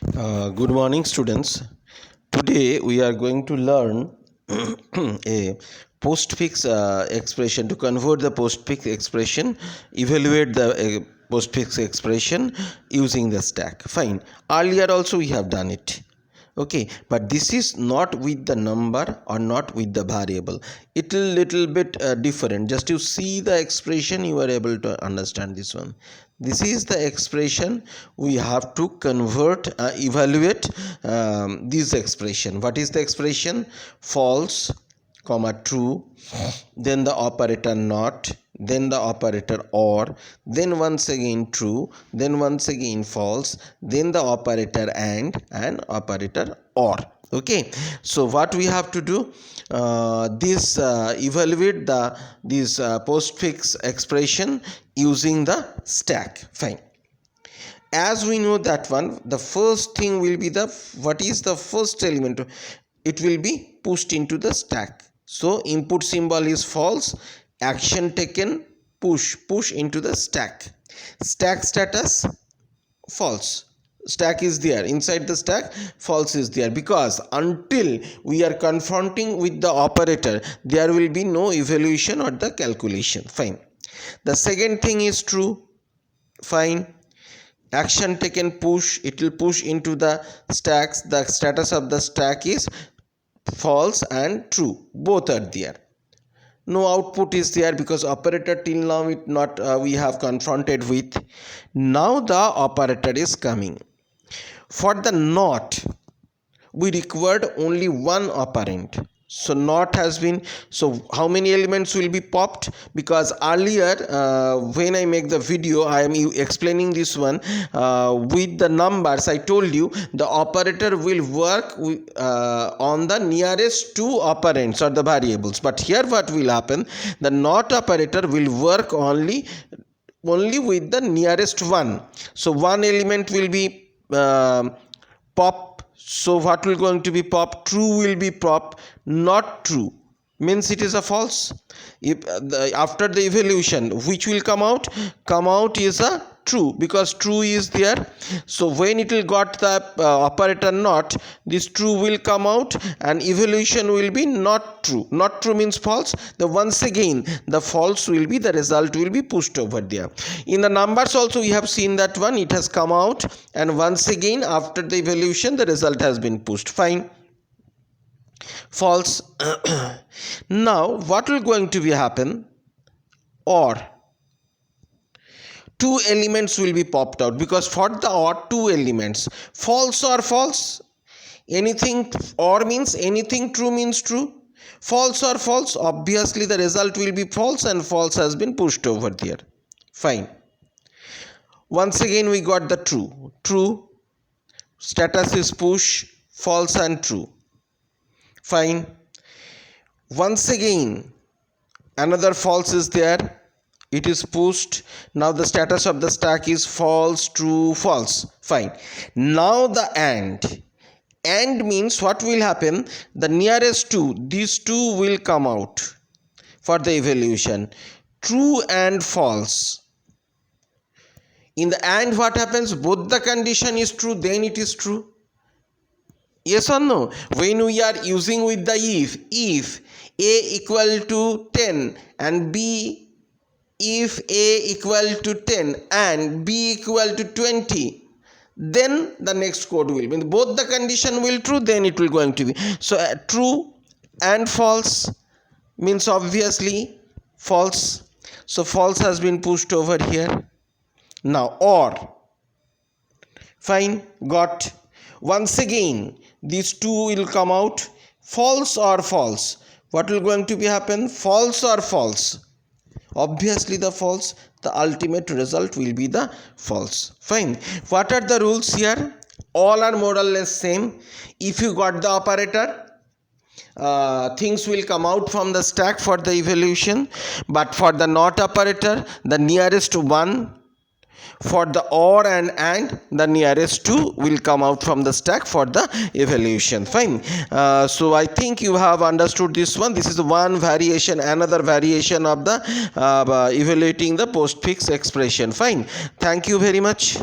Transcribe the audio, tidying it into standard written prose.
Good morning, students. Today we are going to learn a postfix expression. To convert the postfix expression, evaluate the postfix expression using the stack. Fine. Earlier also we have done it. Okay, but this is not with the number or not with the variable. It will little bit different. Just to see the expression, you are able to understand this one. This is the expression we have to convert, evaluate this expression. What is the expression? False, comma true, then the operator not, then the operator or, then once again true, then once again false, then the operator and operator or. Okay, so what we have to do, evaluate this postfix expression using the stack. Fine. As we know that one, the first thing will be what is the first element? It will be pushed into the stack. So input symbol is false, action taken, push into the stack. Stack status false. Stack is there. Inside the stack, false is there, because until we are confronting with the operator, there will be no evaluation or the calculation. Fine. The second thing is true. Fine. Action taken, push, it will push into the stacks. The status of the stack is false and true, both are there. No output is there because operator till now it not we have confronted with. Now the operator is coming. For the not, we required only one operand. So not has been, so how many elements will be popped? Because earlier when I make the video, I am explaining this one with the numbers. I told you the operator will work on the nearest two operands or the variables, but here what will happen, the not operator will work only with the nearest one. So one element will be pop. So what will going to be pop? True will be pop. Not true means it is a false. If after the evaluation, which will come out is a true, because true is there. So when it will got the operator not, this true will come out and evaluation will be not true. Not true means false. The once again the false will be, the result will be pushed over there. In the numbers also we have seen that one, it has come out and once again after the evaluation the result has been pushed. Fine. False. Now what will going to be happen? Or two elements will be popped out, because for the or two elements, false or false, anything or means anything, true means true. False or false, obviously the result will be false and false has been pushed over there. Fine. Once again we got the true, status is push, false and true. Fine. Once again another false is there, it is pushed. Now the status of the stack is false, true, false. Fine. Now the and means what will happen, the nearest two, these two will come out for the evaluation, true and false. In the and what happens, both the condition is true, then it is true. Yes or no? When we are using with the if a equal to 10 and b, if a equal to 10 and b equal to 20, then the next code will be, both the condition will true, then it will going to be. So true and false means obviously false. So false has been pushed over here. Now or. Fine, got. Once again these two will come out, false or false. What will going to be happen? False or false. Obviously the false, the ultimate result will be the false. Fine. What are the rules here? All are more or less same. If you got the operator, things will come out from the stack for the evaluation, but for the not operator, the nearest one. For the or and the nearest two will come out from the stack for the evaluation. Fine. So I think you have understood this one. This is one variation, another variation of the evaluating the postfix expression. Fine. Thank you very much.